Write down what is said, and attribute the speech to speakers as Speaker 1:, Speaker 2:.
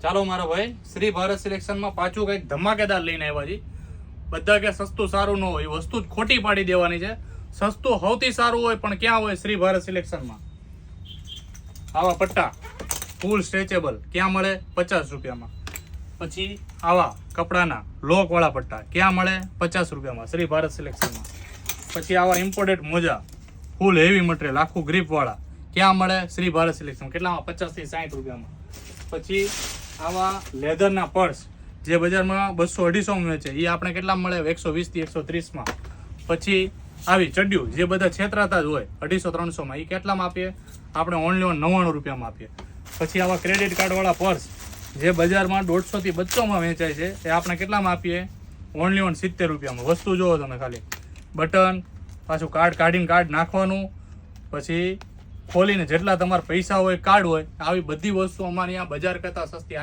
Speaker 1: ચાલો મારા ભાઈ શ્રી ભારત સિલેક્શનમાં પાછું કંઈક ધમાકેદાર લઈને આવ્યા છે. બધા કે સસ્તું સારું ન હોય, વસ્તુ જ ખોટી પાડી દેવાની છે. સસ્તું સૌથી સારું હોય પણ ક્યાં હોય? શ્રી ભારત સિલેક્શનમાં. આવા પટ્ટા ફૂલ સ્ટ્રેચેબલ ક્યાં મળે? 50 રૂપિયામાં. પછી આવા કપડાના લોક વાળા પટ્ટા ક્યાં મળે? 50 રૂપિયામાં શ્રી ભારત સિલેક્શનમાં. પછી આવા ઇમ્પોર્ટેડ મોજા ફૂલ હેવી મટીરિયલ આખું ગ્રીપ વાળા ક્યાં મળે? શ્રી ભારત સિલેક્શન. કેટલામાં? 50 થી 60 રૂપિયામાં. પછી આવા લેધરના પર્સ જે બજારમાં 200-250 વેચે એ આપણે કેટલા મળે? 120 થી 130માં. પછી આવી ચડ્યું જે બધા છેતરાતા જ હોય 250-300માં, એ કેટલામાં આપીએ? આપણે ઓનલી 99 રૂપિયામાં આપીએ. પછી આવા ક્રેડિટ કાર્ડ વાળા પર્સ જે બજારમાં 150 થી 200માં વેચાય છે એ આપણે કેટલામાં આપીએ? ઓનલી 70 રૂપિયામાં. વસ્તુ જોવો તમે ખાલી, બટન, પાછું કાર્ડ કાઢીને કાર્ડ નાખવાનું, પછી ખોલીને જેટલા તમારા પૈસા હોય કાર્ડ હોય, આવી બધી વસ્તુ અમારી અહીંયા બજાર કરતાં સસ્તી.